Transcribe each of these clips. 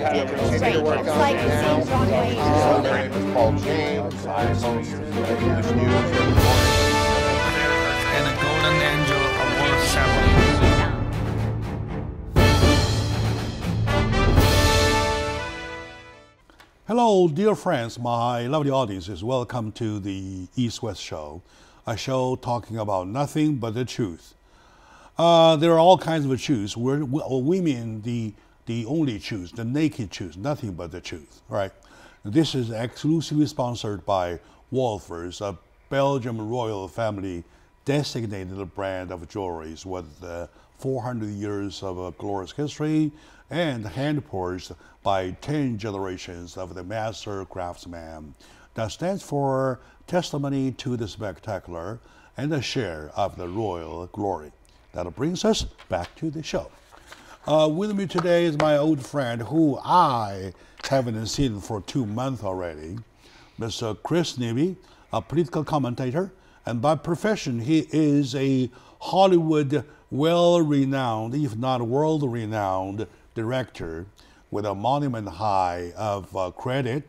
accepted. It's like seeing John Wayne. My name is Paul James. I host English News here in the morning. And a Golden Angel Award ceremony. Hello, dear friends, my lovely audiences. Welcome to the East-West Show, a show talking about nothing but the truth. There are all kinds of truths. We mean the only truth, the naked truth, nothing but the truth, right? This is exclusively sponsored by Wolfers, a Belgian royal family designated brand of jewelries with 400 years of glorious history and hand-forged by 10 generations of the master craftsman. That stands for testimony to the spectacular and a share of the royal glory. That brings us back to the show. With me today is my old friend who I haven't seen for 2 months already, Mr. Chris Nivy, a political commentator, and by profession he is a Hollywood well-renowned, if not world-renowned, director with a monument high of credit,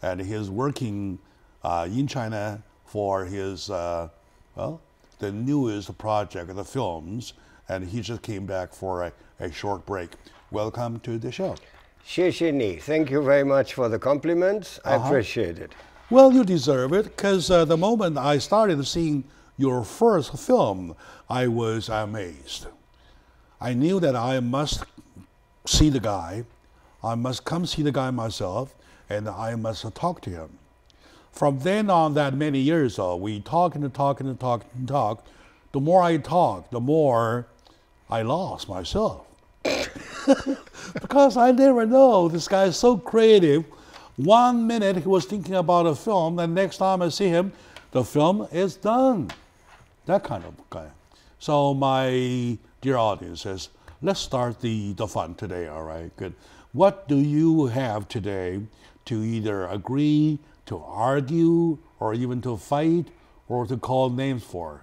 and he is working in China for his, the newest project, the films, and he just came back for a short break. Welcome to the show. 谢谢你. Thank you very much for the compliments. I appreciate it. Well, you deserve it, because the moment I started seeing your first film, I was amazed. I knew that I must see the guy, I must come see the guy myself, and I must talk to him. From then on, that many years ago, we talk and talk and talk and talk. The more I talk, the more I lost myself. Because I never know, this guy is so creative. 1 minute he was thinking about a film, and next time I see him, the film is done. That kind of guy. So my dear audiences, let's start the fun today, all right? Good. What do you have today to either agree, to argue, or even to fight, or to call names for?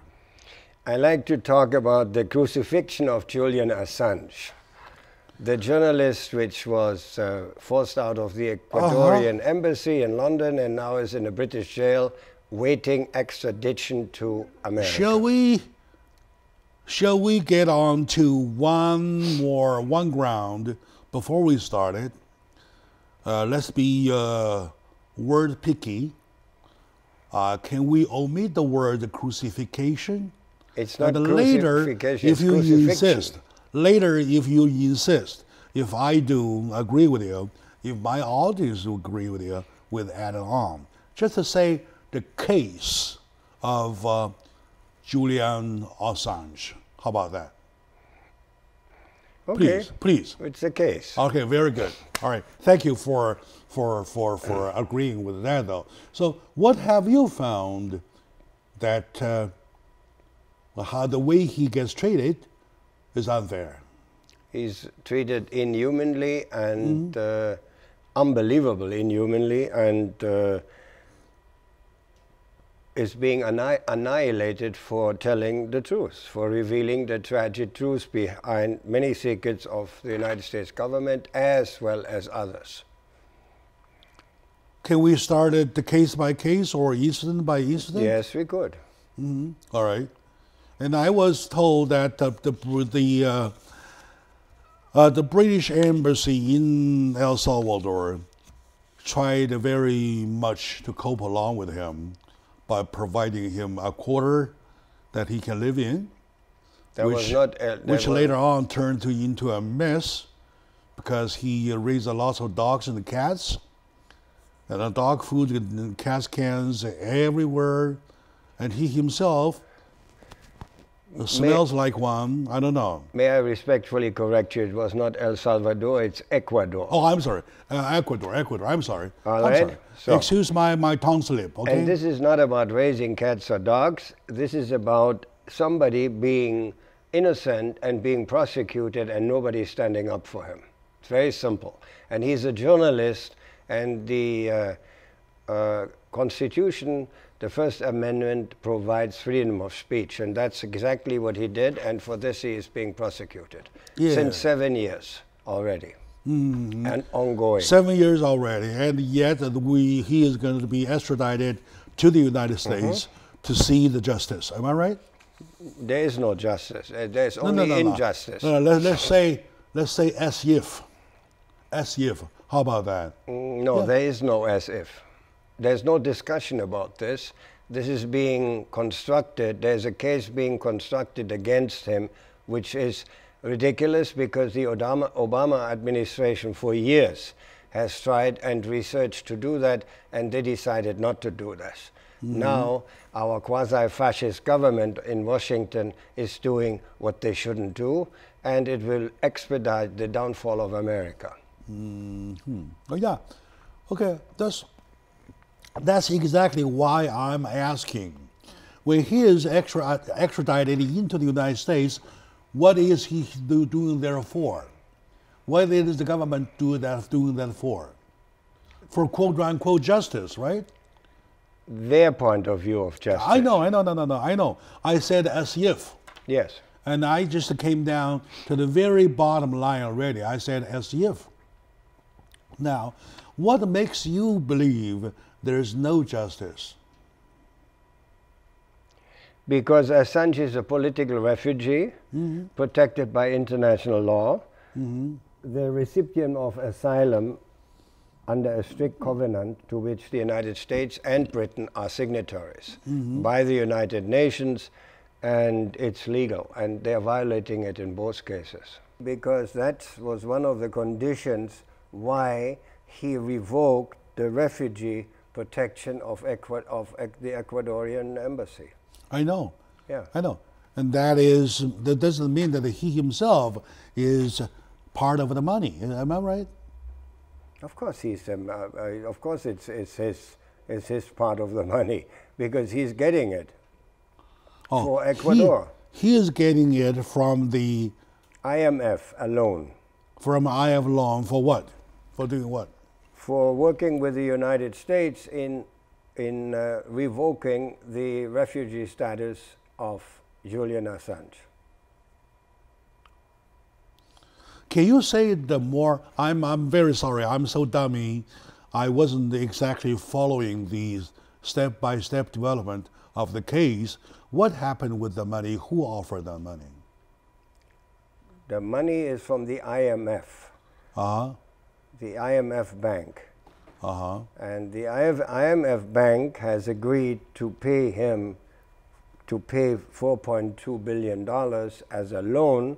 I like to talk about the crucifixion of Julian Assange, the journalist which was forced out of the Ecuadorian embassy in London and now is in a British jail waiting extradition to America. Shall we get on to one ground before we start it? Let's be word picky. Can we omit the word crucifixion? It's not later, crucifixion, if you crucifixion. insist. Later, if you insist, if I do agree with you, if my audience will agree with you, we'll add it on. Just to say the case of Julian Assange. How about that? Okay. Please. It's a case. Okay, very good. All right. Thank you for agreeing with that, though. So, what have you found that how the way he gets treated is unfair? He's treated inhumanly and unbelievable inhumanly, and is being annihilated for telling the truth, for revealing the tragic truth behind many secrets of the United States government as well as others. Can we start it the case by case or incident by incident? Yes, we could. All right. And I was told that the British embassy in El Salvador tried very much to cope along with him by providing him a quarter that he can live in, which later on turned into a mess because he raised lots of dogs and cats, and the dog food and cat cans everywhere, and he himself smells like one. I don't know. May I respectfully correct you? It was not El Salvador, it's Ecuador. Oh, I'm sorry. Ecuador. I'm sorry. All I'm right. sorry. So, excuse my tongue slip, okay? And this is not about raising cats or dogs. This is about somebody being innocent and being prosecuted and nobody standing up for him. It's very simple. And he's a journalist, and the Constitution, the First Amendment, provides freedom of speech, and that's exactly what he did, and for this he is being prosecuted since 7 years already. and ongoing. 7 years already, and yet he is going to be extradited to the United States to see the justice. Am I right? There is no justice. There's only injustice. No, let's say as if. As if. How about that? No, Yeah. there is no as if. There's no discussion about this. This is being constructed. There's a case being constructed against him, which is ridiculous because the Obama administration for years has tried and researched to do that, and they decided not to do this. Now, our quasi-fascist government in Washington is doing what they shouldn't do, and it will expedite the downfall of America. Oh, yeah. Okay, that's exactly why I'm asking. When he is extradited into the United States, what is he doing there for? What is the government doing that for? For quote unquote justice, right? Their point of view of justice. I know. I said as if. Yes. And I just came down to the very bottom line already. I said as if. Now, what makes you believe there's no justice? Because Assange is a political refugee protected by international law, the recipient of asylum under a strict covenant to which the United States and Britain are signatories by the United Nations, and it's legal, and they're violating it in both cases. Because that was one of the conditions why he revoked the refugee protection of the Ecuadorian embassy. I know. Yeah. I know. And that doesn't mean that he himself is part of the money. Am I right? Of course, of course, it's his part of the money because he's getting it for Ecuador. He is getting it from the IMF alone. From IMF loan for what? For doing what? For working with the United States in revoking the refugee status of Julian Assange. Can you say the more? I'm very sorry. I'm so dummy. I wasn't exactly following the step-by-step development of the case. What happened with the money? Who offered the money? The money is from the IMF. The IMF bank. And the IMF bank has agreed to pay him $4.2 billion as a loan.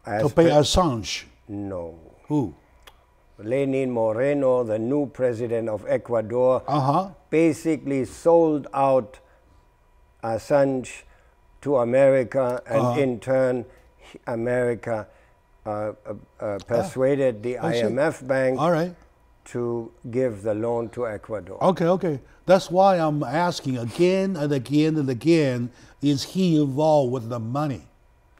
To pay Assange? No. Who? Lenin Moreno, the new president of Ecuador, basically sold out Assange to America, and in turn, America persuaded the IMF bank to give the loan to Ecuador. Okay. That's why I'm asking again and again and again, is he involved with the money?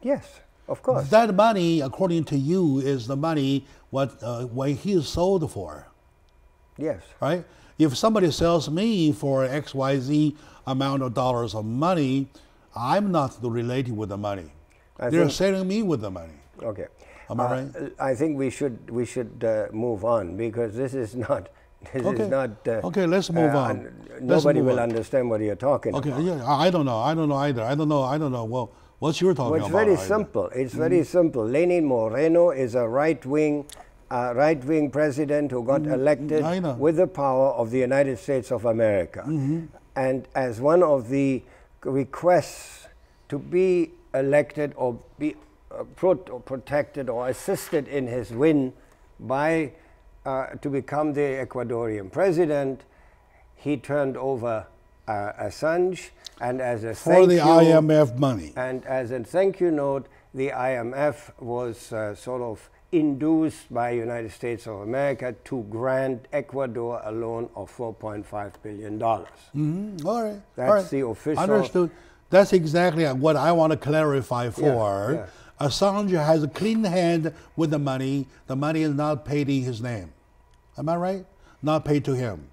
Yes, of course. That money, according to you, is the money what he is sold for. Yes. Right? If somebody sells me for XYZ amount of dollars of money, I'm not related with the money. They're selling me with the money. Okay. Am I right? I think we should move on because this is not. Okay, let's move on. Nobody will understand what you're talking about. Okay, yeah, I don't know either. I don't know. Well, what's you're talking about? It's very simple. It's very simple. Lenin Moreno is a right-wing president who got elected with the power of the United States of America. And as one of the requests to be elected or be protected or assisted in his win by to become the Ecuadorian president, he turned over Assange, and as a for the IMF money. And as a thank you note, the IMF was sort of induced by United States of America to grant Ecuador a loan of $4.5 billion. All right. That's the official. Understood. That's exactly what I want to clarify for. Yeah. Assange has a clean hand with the money. The money is not paid in his name. Am I right? Not paid to him.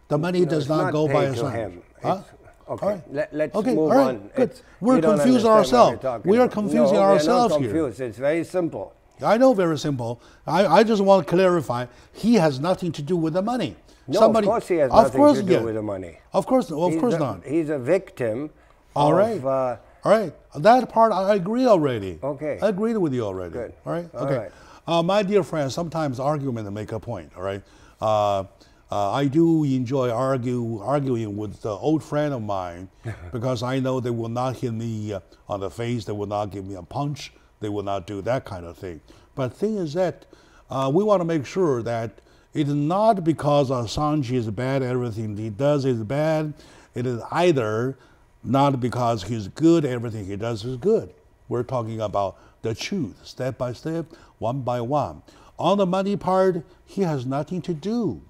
The money does not go by Assange. Huh? Okay, right. let's okay. move All right. on. Good. We're confusing ourselves. We are confusing ourselves here. It's very simple. I know, very simple. I just want to clarify, he has nothing to do with the money. No, of course he has nothing to do with the money. Of course not. He's a victim. All right. All right. That part I agree already. Okay. I agreed with you already. Good. All right. All Okay. right. My dear friends, sometimes argument make a point. All right. I do enjoy arguing with an old friend of mine because I know they will not hit me on the face. They will not give me a punch. They will not do that kind of thing. But the thing is that we want to make sure that it is not because Assange is bad, everything he does is bad. It is either not because he's good, everything he does is good. We're talking about the truth, step by step, one by one. On the money part, he has nothing to do.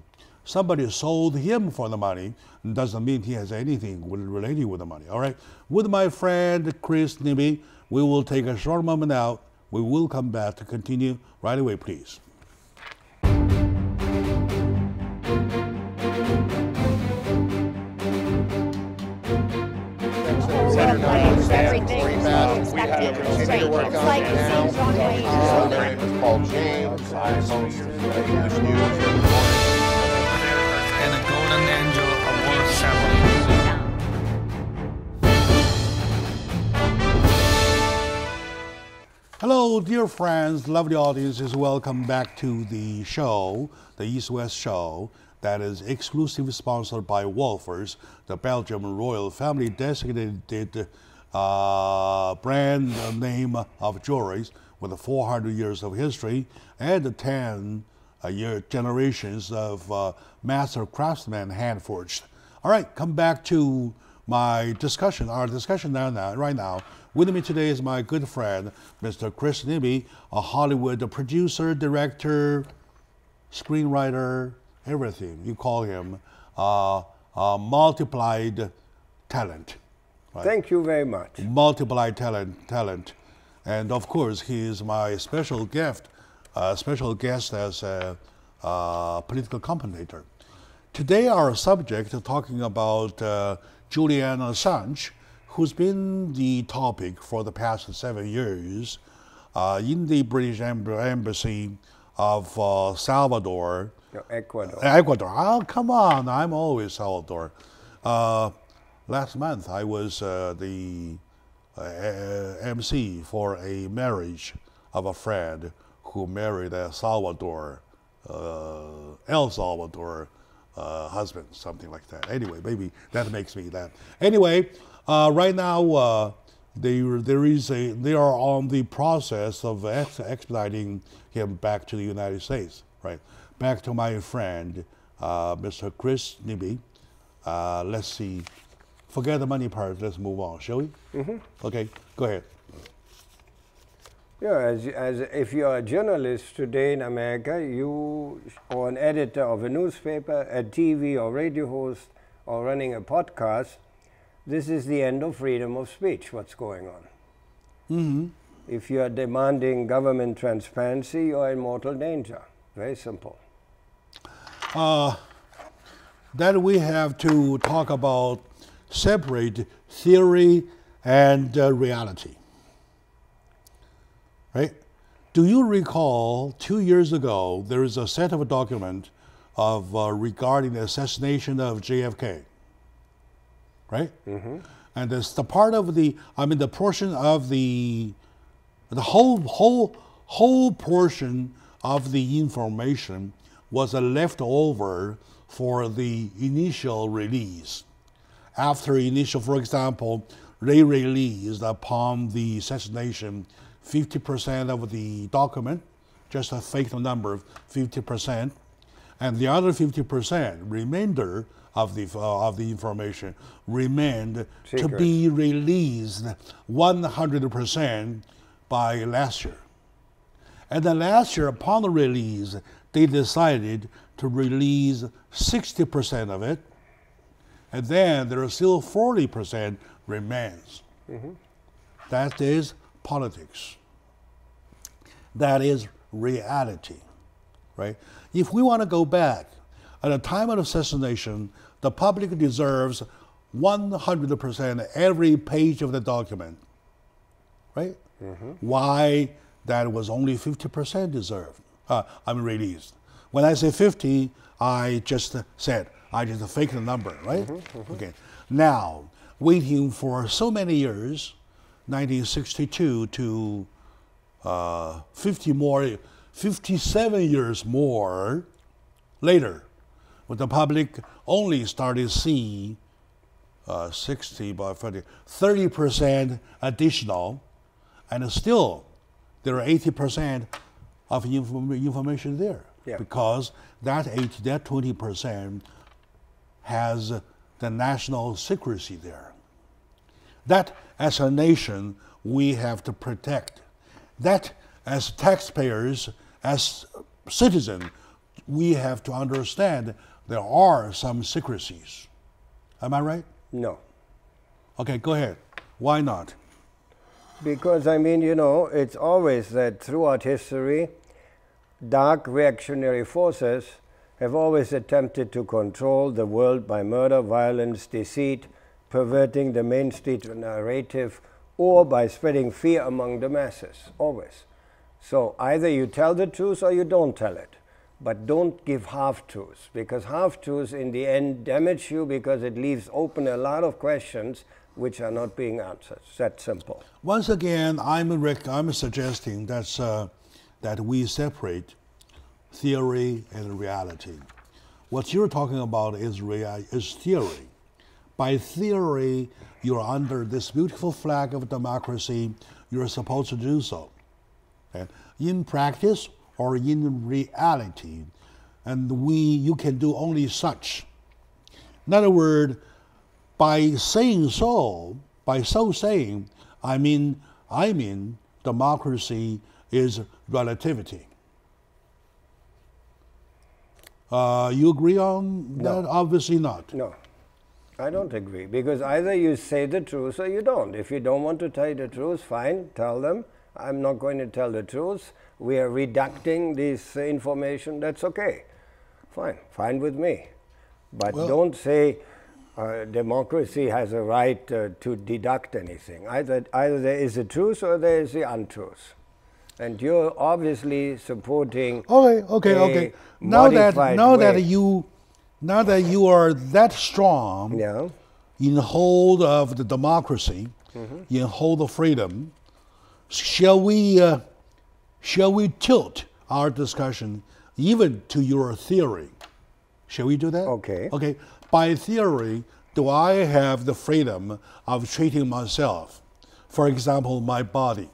Somebody sold him for the money. Doesn't mean he has anything related with the money. All right. With my friend Chris Nibby, we will take a short moment out. We will come back to continue right away, please. Everything expected, straight. It's like it seems wrong way. My name is Paul James. I host English news every morning. And a golden angel award ceremony. Hello, dear friends, lovely audiences. Welcome back to the show, the East-West show, that is exclusively sponsored by Wolfers, the Belgian royal family designated brand name of jewelries with 400 years of history and 10 generations of master craftsmen hand forged. All right, come back to my discussion, our discussion right now. With me today is my good friend, Mr. Chris Nibby, a Hollywood producer, director, screenwriter, everything. You call him multiplied talent. Right? Thank you very much. Multiplied talent. And of course, he is my special guest as a political commentator. Today, our subject is talking about Julian Assange, who's been the topic for the past 7 years in the British Embassy of Salvador. No, Ecuador. Ecuador. Oh, come on. I'm always Salvador. Last month, I was the MC for a marriage of a friend who married a El Salvador husband, something like that. Anyway, maybe that makes me that. Anyway, right now they are on the process of expediting him back to the United States. Right, back to my friend, Mr. Chris Nibby. Let's see. Forget the money part. Let's move on, shall we? Mm-hmm. Okay, go ahead. Yeah, as if you're a journalist today in America, or an editor of a newspaper, a TV or radio host, or running a podcast, this is the end of freedom of speech, what's going on. Mm-hmm. If you are demanding government transparency, you are in mortal danger. Very simple. Then we have to talk about separate theory and reality. Right? Do you recall 2 years ago there is a set of a document of regarding the assassination of JFK, right? Mm-hmm. And it's the part of the portion of the whole portion of the information was left over for the initial release. After initial, for example, they released upon the assassination 50% of the document, just a fake number, 50%, and the other 50%, remainder of the information, remained secret to be released 100% by last year. And then last year, upon the release, they decided to release 60% of it, and then there is still 40% remains. Mm-hmm. That is politics. That is reality, right? If we want to go back, at the time of assassination, the public deserves 100% every page of the document, right? Mm-hmm. Why that was only 50% released. When I say 50, I just faked the number, right? Okay. Now, waiting for so many years, 1962 to 57 years more later, when the public only started seeing 30% additional, and still there are 80% of information there, because that 20% has the national secrecy there. That, as a nation, we have to protect. That, as taxpayers, as citizens, we have to understand there are some secrecies. Am I right? No. Okay, go ahead. Why not? Because, I mean, you know, it's always that throughout history, dark reactionary forces have always attempted to control the world by murder, violence, deceit, perverting the mainstream narrative, or by spreading fear among the masses, always. So either you tell the truth or you don't tell it. But don't give half-truths, because half-truths in the end damage you, because it leaves open a lot of questions which are not being answered. It's that simple. Once again, I'm suggesting that we separate theory and reality. What you're talking about is theory. By theory, you're under this beautiful flag of democracy. You're supposed to do so. Okay? In practice or in reality, and you can do only such. In other words, by saying so, I mean democracy is relativity. You agree on that? Obviously not. No, I don't agree, because either you say the truth or you don't. If you don't want to tell the truth, fine, tell them. I'm not going to tell the truth. We are reducting this information. That's okay. Fine with me. But don't say democracy has a right to deduct anything. Either there is the truth or there is the untruth. And you're obviously supporting. Okay. Now that you are that strong in hold of the democracy, in hold of freedom, shall we tilt our discussion even to your theory? Shall we do that? Okay. Okay. By theory, do I have the freedom of treating myself? For example, my body.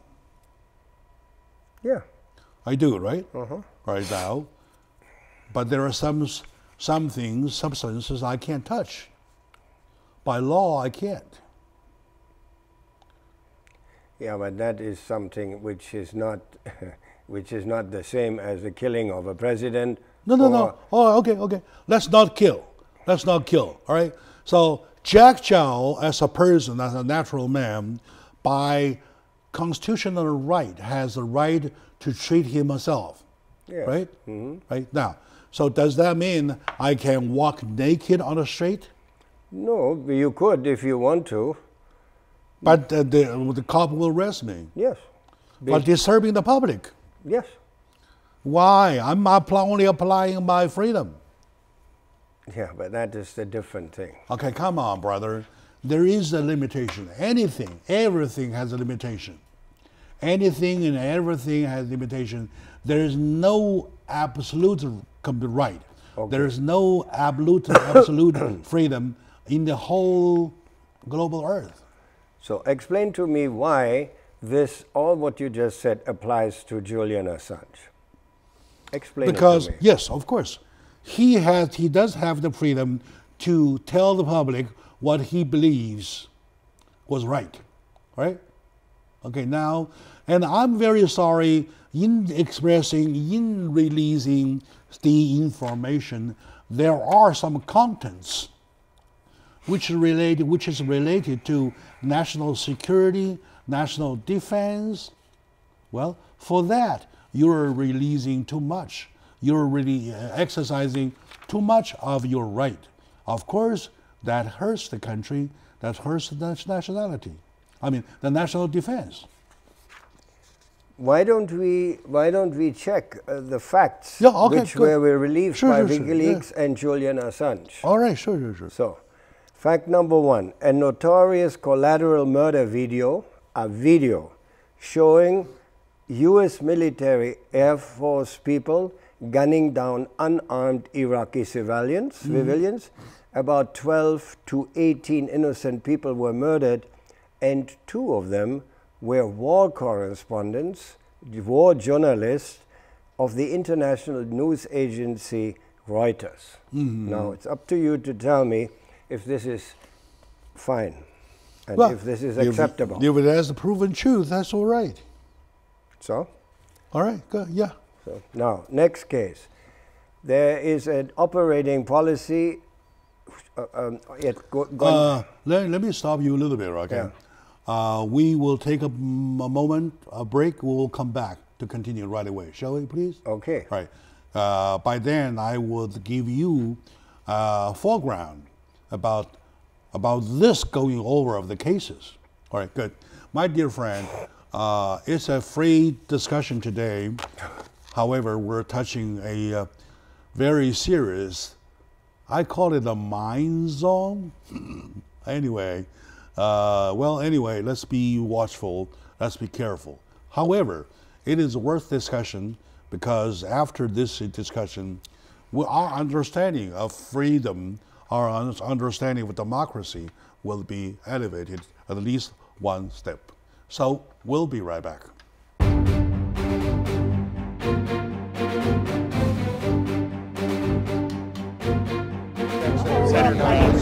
Yeah. I do, right? Right now. But there are some things, substances I can't touch. By law, I can't. Yeah, but that is something which is not the same as the killing of a president. No. Oh, okay. Let's not kill. All right. So Jack Chow, as a person, as a natural man, by constitutional right, has the right to treat himself. Yes. Right. Right now. So does that mean I can walk naked on the street? No, you could if you want to. But the cop will arrest me. Yes. For disturbing the public. Yes. Why? I'm only applying my freedom. Yeah, but that is the different thing. Okay, come on, brother. There is a limitation. Everything has a limitation. Anything and everything has limitation. There is no absolute right. Okay. There is no absolute freedom in the whole global earth. So explain to me why all what you just said applies to Julian Assange. Explain because, it to me. Yes, of course. He does have the freedom to tell the public what he believes was right. Okay, now, and I'm very sorry in releasing the information, there are some contents which is related to national security, national defense. Well, for that, you're releasing too much. You're really exercising too much of your right. Of course, that hurts the country, that hurts the nationality. I mean, the national defense. why don't we check the facts Yeah, okay, which good. were released by Sure, WikiLeaks and Julian Assange? All right, sure. So, fact number one, a notorious collateral murder video, a video showing US military Air Force people gunning down unarmed Iraqi civilians. About 12 to 18 innocent people were murdered, and 2 of them were war correspondents, war journalists of the international news agency Reuters. Now, it's up to you to tell me if this is fine and if this is acceptable. If it has the proven truth, that's all right. So? All right, good, yeah. So, now, next case. There is an operating policy. Let me stop you a little bit, okay? We will take a moment, a break. We'll come back to continue right away. Shall we, please? Okay. All right. By then, I will give you foreground about this going over of the cases. All right, good. My dear friend, it's a free discussion today. However, we're touching a very serious, I call it a mind zone. Anyway, let's be watchful, let's be careful. However, it is worth discussion because after this discussion, our understanding of freedom, our understanding of democracy will be elevated at least one step. So we'll be right back.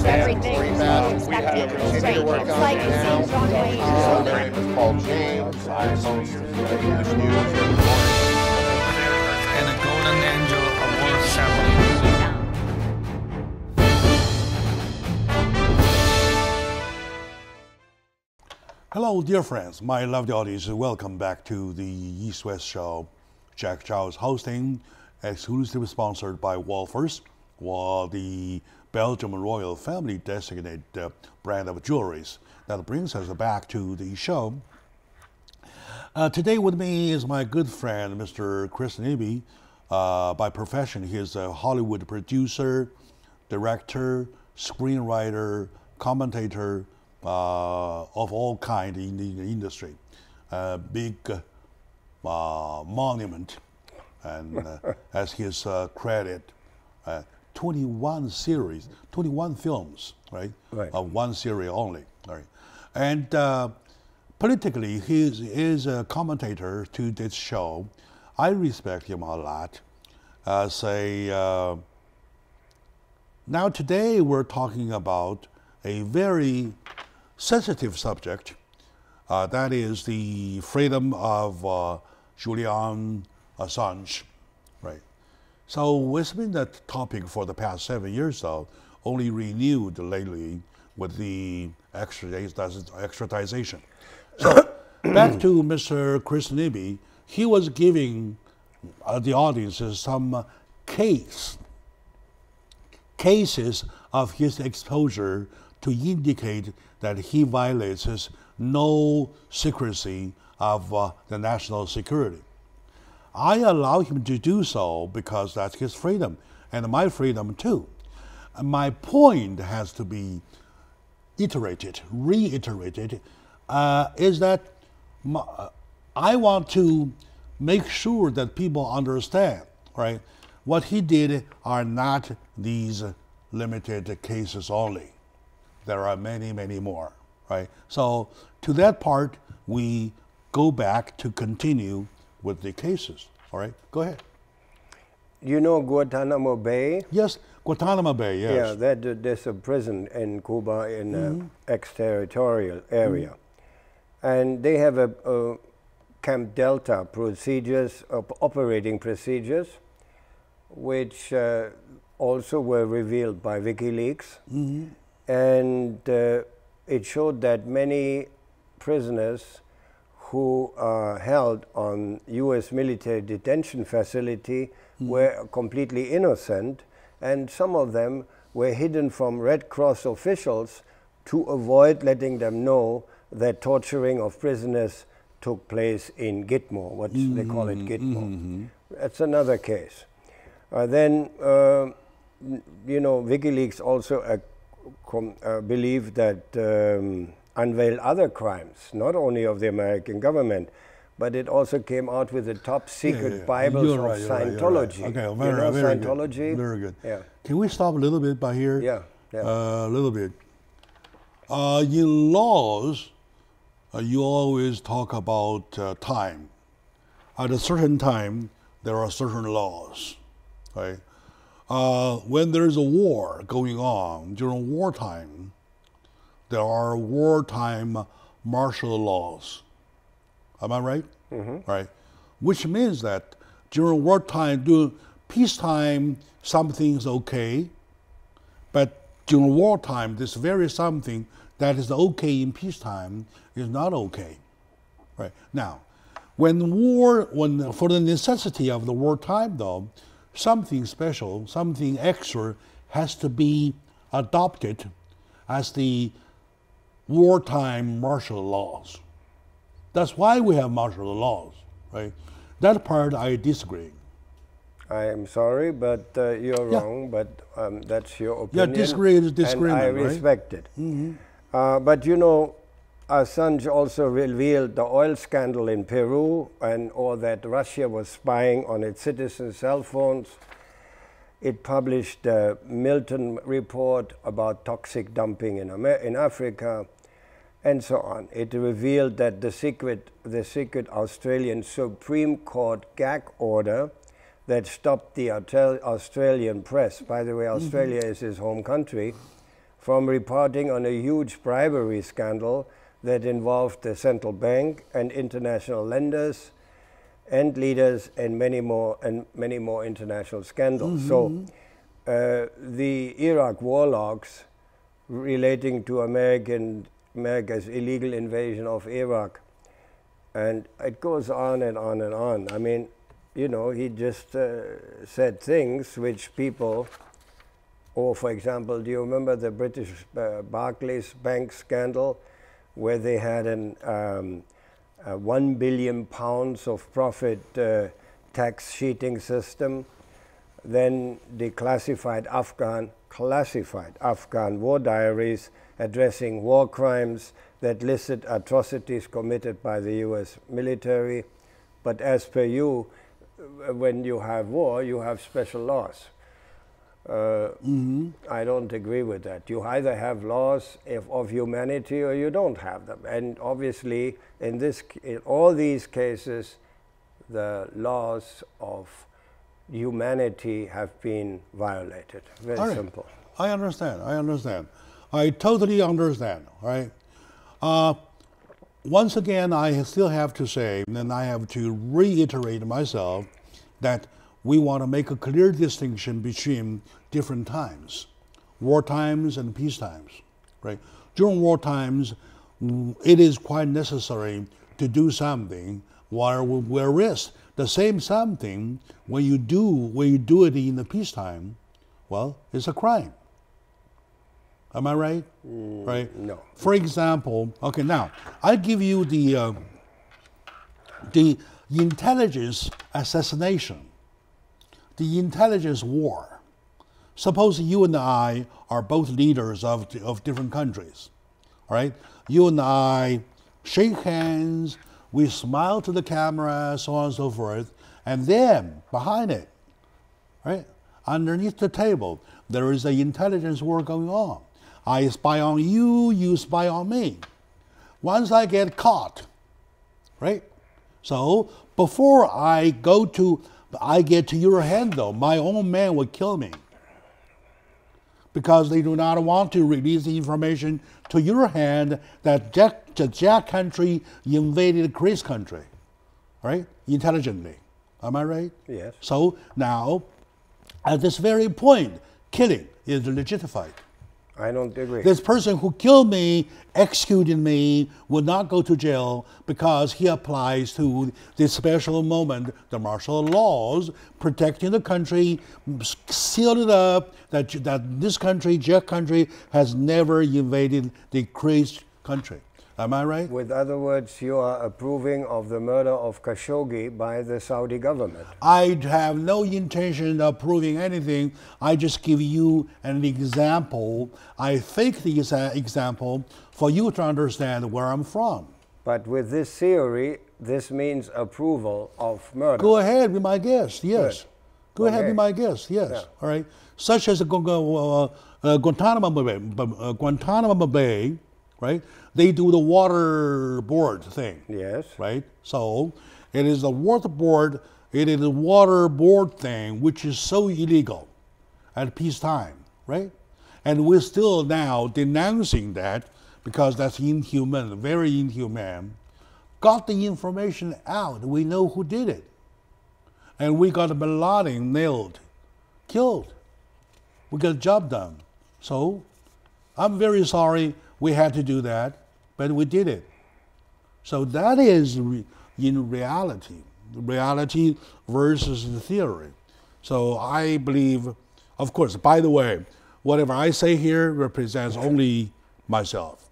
Everything expected. It's like seeing John Wayne. My name is Paul James. I host English news every morning. And a golden angel award ceremony. Hello, dear friends, my lovely audience. Welcome back to the East-West Show. Jack Chow is hosting, exclusively sponsored by Wolfers, the Belgium royal family designated brand of jewelries. That brings us back to the show. Today with me is my good friend, Mr. Chris Nibby. By profession, he is a Hollywood producer, director, screenwriter, commentator of all kinds in the industry. Big monument, and as his credit, 21 series, 21 films, right? One series only, right? And politically, he is a commentator to this show. I respect him a lot. Now today we're talking about a very sensitive subject, that is the freedom of Julian Assange, right? So it's been that topic for the past 7 years, though, only renewed lately with the extradition. So back to Mr. Chris Nibby, he was giving the audiences some cases of his exposure to indicate that he violates his no secrecy of the national security. I allow him to do so because that's his freedom and my freedom too. And my point has to be reiterated, is that I want to make sure that people understand, right? What he did are not these limited cases only. There are many, many more, right? So to that part, we go back to continue with the cases. All right, go ahead. You know Guantanamo Bay? Yes, Guantanamo Bay, yes. Yeah, there's a prison in Cuba in an extraterritorial area. And they have a Camp Delta procedures, operating procedures, which also were revealed by WikiLeaks. And it showed that many prisoners who are held on U.S. military detention facility were completely innocent, and some of them were hidden from Red Cross officials to avoid letting them know that torturing of prisoners took place in Gitmo, what they call it Gitmo. That's another case. Then, you know, WikiLeaks also believed that unveiled other crimes, not only of the American government, but it also came out with the top secret Bibles You're of right, Scientology. You're right. Okay, You know very Scientology? Good. Very good. Yeah. Can we stop a little bit by here? Yeah. A little bit. In laws, you always talk about time. At a certain time, there are certain laws, right? When there's a war going on during wartime, there are wartime martial laws. Am I right? Right. Which means that during wartime, during peacetime, something's okay, but during wartime, this very something that is okay in peacetime is not okay. Right. Now, when for the necessity of the wartime, though, something special, something extra has to be adopted as the wartime martial laws. That's why we have martial laws, right? That part I disagree. I am sorry, but you're wrong, but that's your opinion. Yeah, disagree is disagreement, and I respect it. But you know, Assange also revealed the oil scandal in Peru or that Russia was spying on its citizens' cell phones. It published the Milton report about toxic dumping in Africa, and so on. It revealed that the secret Australian Supreme Court gag order that stopped the Australian press, by the way, Australia is his home country, from reporting on a huge bribery scandal that involved the central bank and international lenders and leaders and many more international scandals. So the Iraq war logs relating to America's illegal invasion of Iraq, and it goes on and on and on. I mean, you know, he just said things which people, or for example, do you remember the British Barclays Bank scandal, where they had an 1 billion pounds of profit tax cheating system? Then the classified Afghan war diaries addressing war crimes that listed atrocities committed by the US military. But as per you, when you have war, you have special laws. I don't agree with that. You either have laws of humanity or you don't have them. And obviously, in all these cases, the laws of humanity have been violated. Very simple. I understand. I totally understand, right? Once again, I still have to say, and I have to reiterate myself, that we want to make a clear distinction between different times, war times and peace times, right? During war times, it is quite necessary to do something, whereas the same something, when you do it in the peacetime, well, it's a crime. Am I right? Right? No. For example, okay, now I give you the intelligence assassination, the intelligence war. Suppose you and I are both leaders of different countries, all right? You and I shake hands, we smile to the camera, so on and so forth, and then behind it, right, underneath the table, there is an intelligence war going on. I spy on you, you spy on me. Once I get caught, right? So before I get to your hand, though, my own men will kill me, because they do not want to release the information to your hand that Jack country invaded Chris country, right? Intelligently. Am I right? Yes. So now, at this very point, killing is legitimate. I don't agree. This person who killed me, executed me, will not go to jail because he applies to this special moment, the martial laws, protecting the country, seal it up that this country, Czech country, has never invaded the Chris country. Am I right? With other words, you are approving of the murder of Khashoggi by the Saudi government. I have no intention of proving anything. I just give you an example. I fake the example for you to understand where I'm from. But with this theory, this means approval of murder. Go ahead, be my guest. Yes. Good. Go ahead, Okay. be my guest. Yes. Yeah. All right. Such as Guantanamo Bay, right? They do the waterboard thing. Yes. Right. So it is the waterboard. It is the waterboard thing, which is so illegal at peacetime, right? And we're still now denouncing that because that's inhuman, very inhuman. Got the information out. We know who did it. And we got Bin Laden nailed, killed. We got the job done. So I'm very sorry we had to do that, but we did it. So that is in reality versus the theory. So I believe, of course, by the way, whatever I say here represents only myself.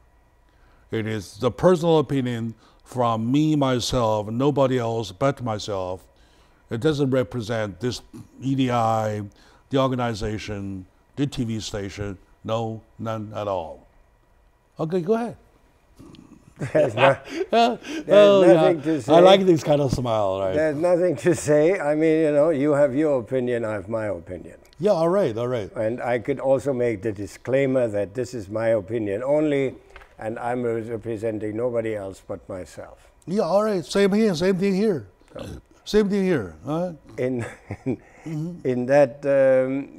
It is the personal opinion from me, myself, nobody else but myself. It doesn't represent this EDI, the organization, the TV station. No, none at all. Okay, go ahead. There's nothing to say. I like this kind of smile, right? There's nothing to say. I mean, you know, you have your opinion, I have my opinion. Yeah, all right, all right. And I could also make the disclaimer that this is my opinion only, and I'm representing nobody else but myself. Yeah, all right. Same here. Same thing here. Same thing here. In that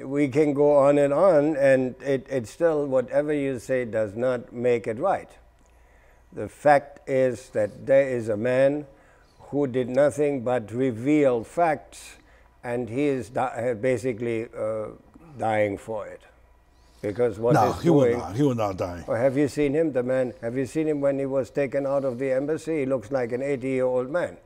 we can go on, and it's still, whatever you say does not make it right. The fact is that there is a man who did nothing but reveal facts, and he is basically dying for it. Because what No, he's he will doing, not. He will not die. Or have you seen him, the man? Have you seen him when he was taken out of the embassy? He looks like an 80-year-old man.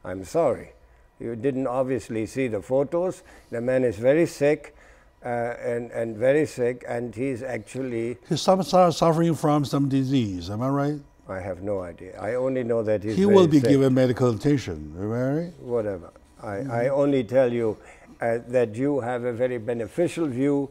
I'm sorry. You didn't obviously see the photos. The man is very sick, and very sick, and he's actually... He's suffering from some disease. Am I right? I have no idea. I only know that he's He very will be sick. given medical attention. Am I right? Whatever. I only tell you that you have a very beneficial view,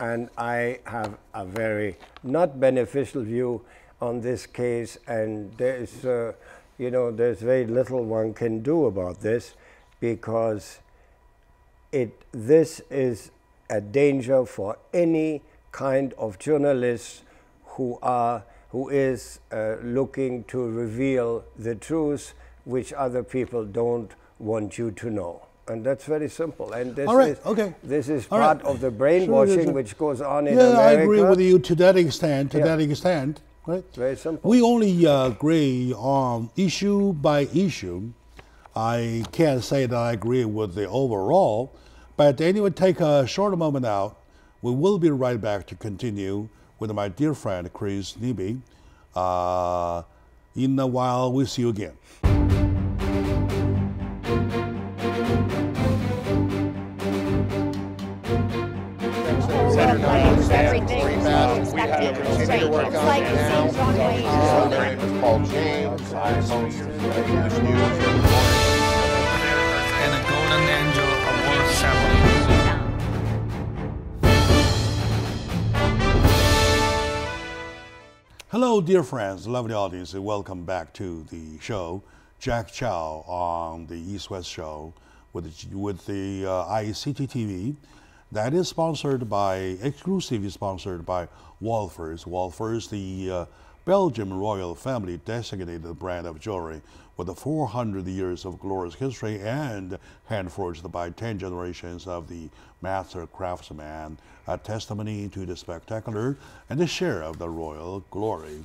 and I have a very not beneficial view on this case, and there's, you know, there's very little one can do about this, because this is a danger for any kind of journalist who is looking to reveal the truth which other people don't want you to know. And that's very simple. And this All right, is, okay. this is All part right. of the brainwashing Sure. which goes on in Yeah, America. I agree with you to that extent. To Yeah. that extent, right? Very simple. We only agree on issue by issue. I can't say that I agree with the overall, but anyway, take a short moment out. We will be right back to continue with my dear friend Chris Nibby. In a while, we'll see you again. Everything is expected to straight. It's like seeing John Wayne. My name is Paul James. I host English news here in Florida. And a golden angel award ceremony. Hello, dear friends, lovely audience, and welcome back to the show. Jack Chow on the East West Show with the ICT TV. That is exclusively sponsored by Wolfers. Wolfers, the Belgian royal family designated brand of jewelry with 400 years of glorious history and hand-forged by 10 generations of the master craftsman, a testimony to the spectacular and the share of the royal glory.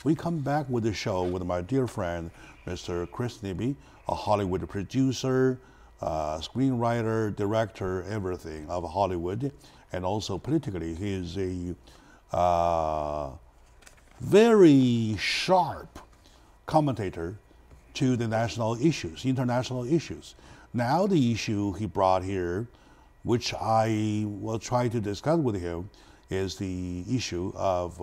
We come back with the show with my dear friend, Mr. Chris Nibby, a Hollywood producer, screenwriter, director, everything of Hollywood, and also politically, he is a very sharp commentator to the national issues, international issues. Now the issue he brought here, which I will try to discuss with him, is the issue of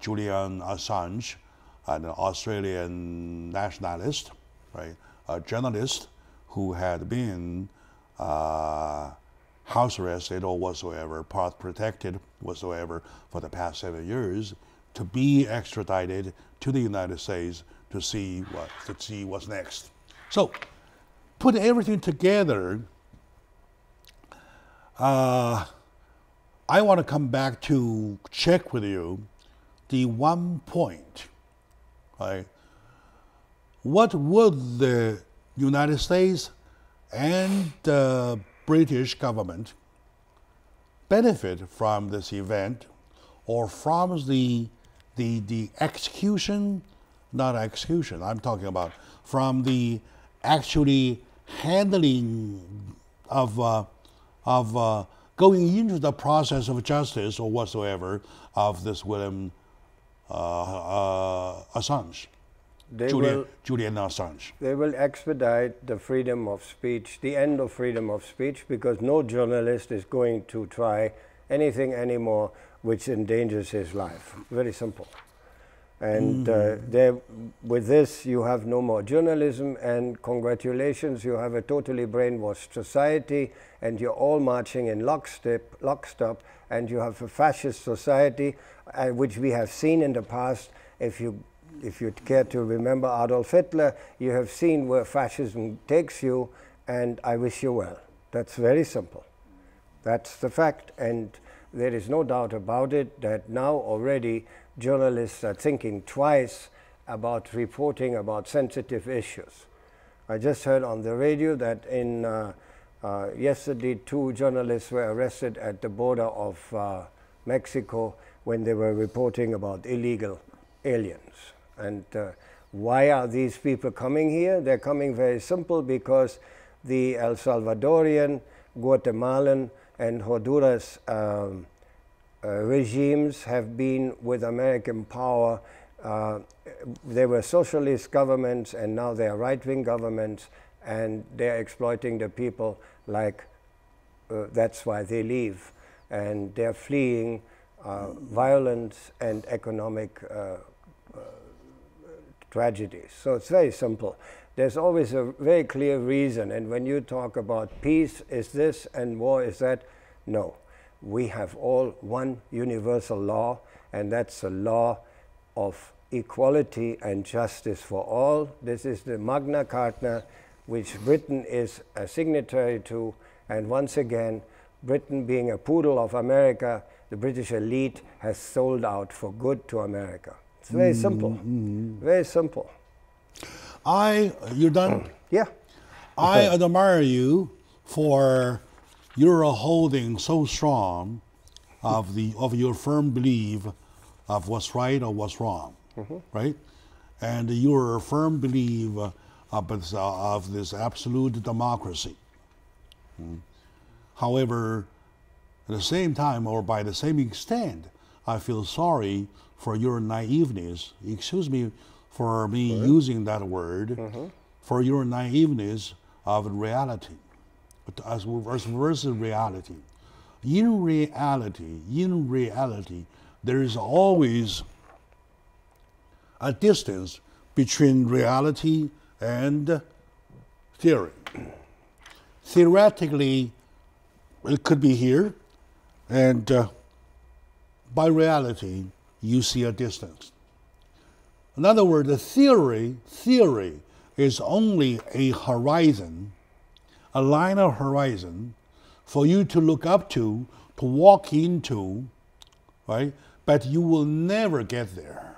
Julian Assange an Australian nationalist, right, a journalist who had been house arrested or whatsoever, part protected whatsoever for the past 7 years, to be extradited to the United States to see what's next. So, put everything together. I want to come back to check with you the one point, right? What would the United States and the British government benefit from this event, or from the execution, not execution, I'm talking about from the actually handling of going into the process of justice or whatsoever of this William Assange, Julian Assange. They will expedite the freedom of speech, the end of freedom of speech, because no journalist is going to try anything anymore which endangers his life. Very simple. And with this, you have no more journalism, and congratulations, you have a totally brainwashed society, and you're all marching in lockstep, and you have a fascist society, which we have seen in the past. If you care to remember Adolf Hitler, you have seen where fascism takes you, and I wish you well. That's very simple. That's the fact, and there is no doubt about it that now already journalists are thinking twice about reporting about sensitive issues. I just heard on the radio that yesterday 2 journalists were arrested at the border of Mexico when they were reporting about illegal aliens. And why are these people coming here? They're coming very simple because the El Salvadorian, Guatemalan, and Honduras regimes have been with American power. They were socialist governments, and now they are right-wing governments, and they're exploiting the people like that's why they leave. And they're fleeing violence and economic tragedies. So it's very simple. There's always a very clear reason, and when you talk about peace is this and war is that, no. We have all one universal law, and that's the law of equality and justice for all. This is the Magna Carta, which Britain is a signatory to, and once again, Britain being a poodle of America, the British elite has sold out for good to America. It's very simple, very simple. You're done? Yeah. I admire you for your holding so strong of your firm belief of what's right or what's wrong, right? And your firm belief of this absolute democracy. However, at the same time, or by the same extent, I feel sorry for your naiveness. Excuse me for me using that word, for your naiveness of reality. As versus reality. In reality, there is always a distance between reality and theory. Theoretically, it could be here, and by reality, you see a distance. In other words, the theory is only a horizon, a line of horizon for you to look up to walk into, right? But you will never get there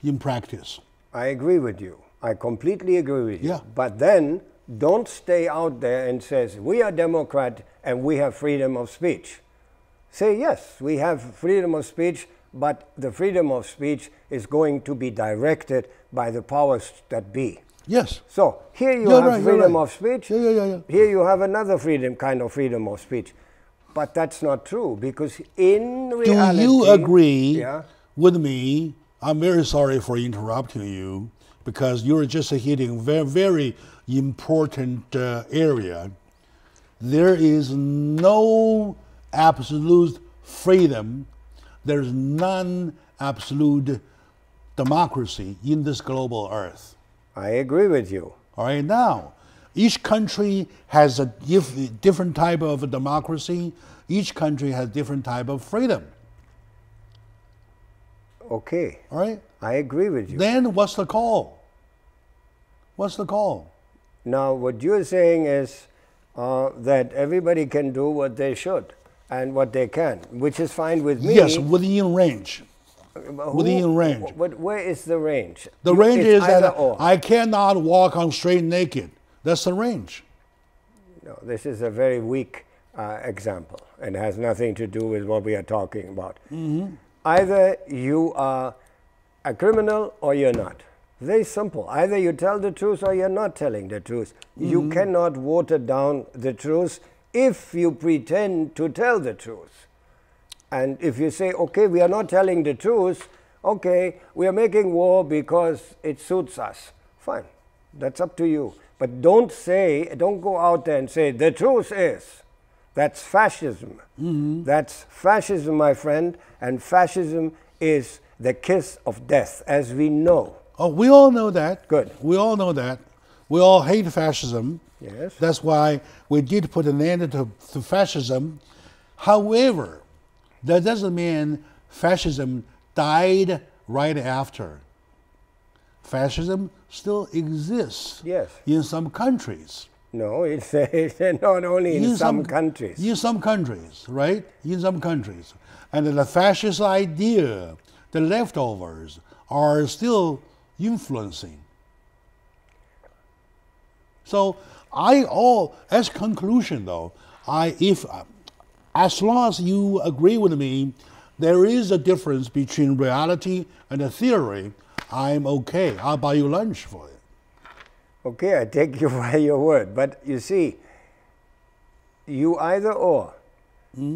in practice. I agree with you. I completely agree with you. Yeah. But then don't stay out there and says, we are Democrat and we have freedom of speech. Say, yes, we have freedom of speech, but the freedom of speech is going to be directed by the powers that be. Yes. So here you have freedom of speech. Yeah. Here you have another kind of freedom of speech. But that's not true, because in reality... Do you agree with me? I'm very sorry for interrupting you, because you're just hitting very, very important area. There is no absolute freedom. There's none absolute democracy in this global earth. I agree with you. All right, now, each country has a different type of a democracy. Each country has different type of freedom. Okay. All right? I agree with you. Then what's the call? What's the call? Now, what you're saying is that everybody can do what they should and what they can, which is fine with me. Yes, within range. Within range. But where is the range? The range It's is that either or. I cannot walk on straight naked. That's the range. No, this is a very weak example and has nothing to do with what we are talking about. Either you are a criminal or you're not. Very simple. Either you tell the truth or you're not telling the truth. You cannot water down the truth if you pretend to tell the truth. And if you say, okay, we are not telling the truth, okay, we are making war because it suits us. Fine. That's up to you. But don't go out there and say, the truth is. That's fascism. That's fascism, my friend, and fascism is the kiss of death, as we know. Oh, we all know that. Good. We all know that. We all hate fascism. Yes. That's why we did put an end to fascism. However, that doesn't mean fascism died right after. Fascism still exists in some countries. No, it's not only in some countries. In some countries, right? In some countries. And the fascist idea, the leftovers, are still influencing. So as conclusion though, as long as you agree with me, there is a difference between reality and a theory, I'm okay. I'll buy you lunch for it. Okay, I take you by your word. But you see, you either or.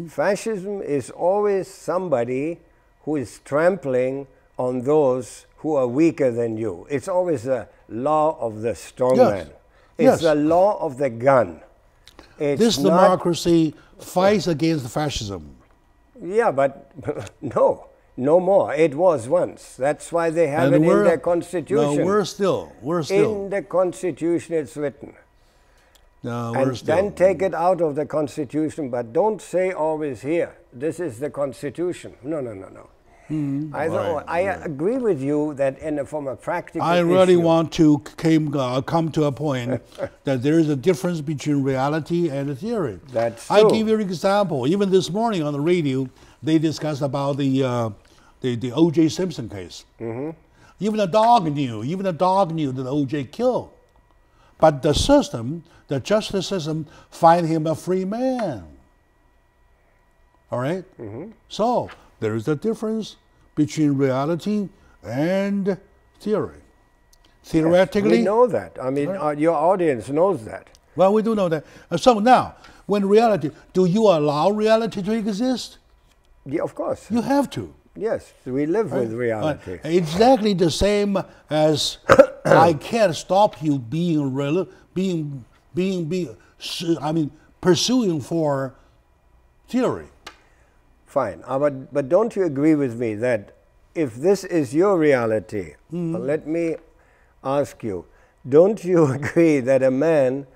Fascism is always somebody who is trampling on those who are weaker than you. It's always a law of the strong man. It's the law of the gun. This democracy fights against fascism. Yeah, but no more. It was once. That's why they have it in their constitution. No, we're still. In the constitution it's written. No, and then take it out of the constitution, but don't say always here, this is the constitution. No. I agree with you that from a practical I really want to come to a point that there is a difference between reality and a theory. That's true. I give you an example. Even this morning on the radio, they discussed about the O.J. Simpson case. Even the dog knew that O.J. killed. But the system, the justice system, find him a free man. All right? So there is a difference between reality and theory. Theoretically, we know that. I mean, your audience knows that. Well, we do know that. So now, when reality, do you allow reality to exist? Yeah, of course. You have to. Yes, we live with reality. Exactly the same as I can't stop you pursuing for theory. Fine, but don't you agree with me that if this is your reality, let me ask you, don't you agree that a man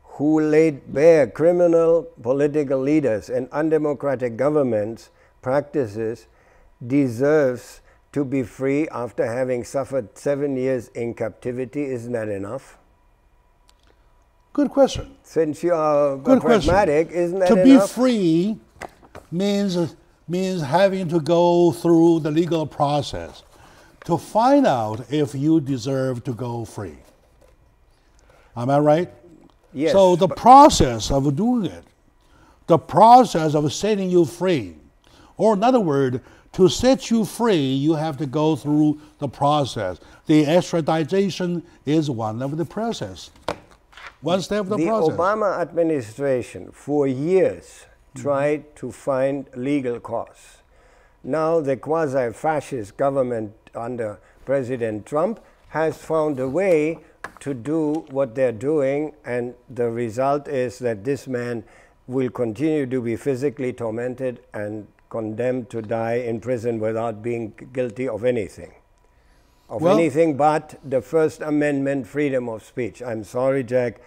who laid bare criminal political leaders and undemocratic governments practices deserves to be free after having suffered 7 years in captivity? Isn't that enough? Good question. Since you are pragmatic, isn't that enough? To be free means having to go through the legal process to find out if you deserve to go free. Am I right? Yes. So the process of doing it, the process of setting you free, or in other words, to set you free, you have to go through the process. The extradition is one of the process. One step of the process. The Obama administration for years tried to find legal cause. Now the quasi-fascist government under President Trump has found a way to do what they're doing, and the result is that this man will continue to be physically tormented and condemned to die in prison without being guilty of anything. of anything but the First Amendment freedom of speech. I'm sorry, Jack.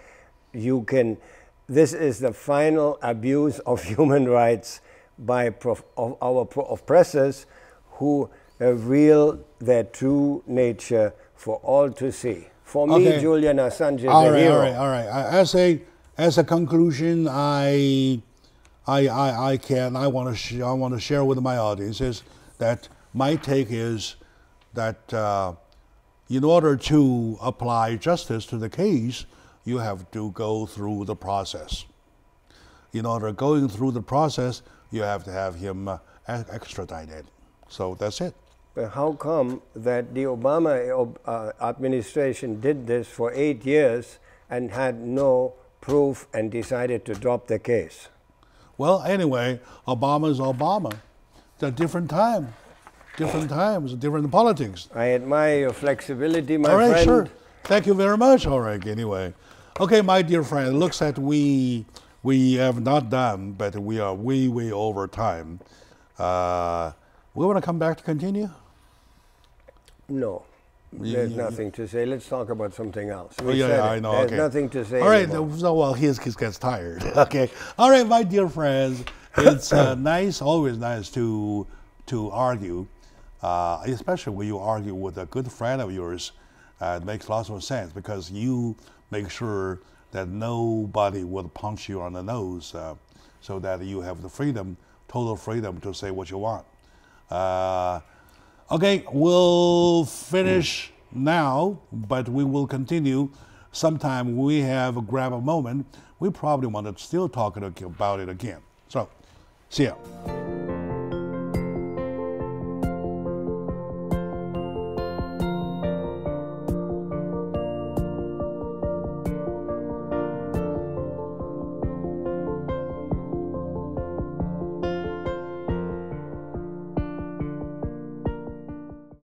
This is the final abuse of human rights by oppressors who reveal their true nature for all to see. For me, Julian Assange is a hero. All right. As a conclusion, I want to share with my audience is that my take is that in order to apply justice to the case, you have to go through the process. In order going through the process, you have to have him extradited. So that's it. But how come that the Obama administration did this for 8 years and had no proof and decided to drop the case? Well, anyway, Obama's Obama. It's a different time. Different times, different politics. I admire your flexibility, my friend. All right, friend. Sure. Thank you very much. All right, anyway. Okay, my dear friend, it looks like we have not done, but we are way over time. We want to come back to continue? No. There's nothing to say. Let's talk about something else. I know. There's nothing to say. All right. Anymore. So, well, he gets tired. Okay. All right, my dear friends. It's always nice to argue, especially when you argue with a good friend of yours. It makes lots of sense because you make sure that nobody will punch you on the nose, so that you have the freedom, total freedom to say what you want. Okay, we'll finish now, but we will continue. Sometime we have grab a moment. We probably want to still talk about it again. So, see ya.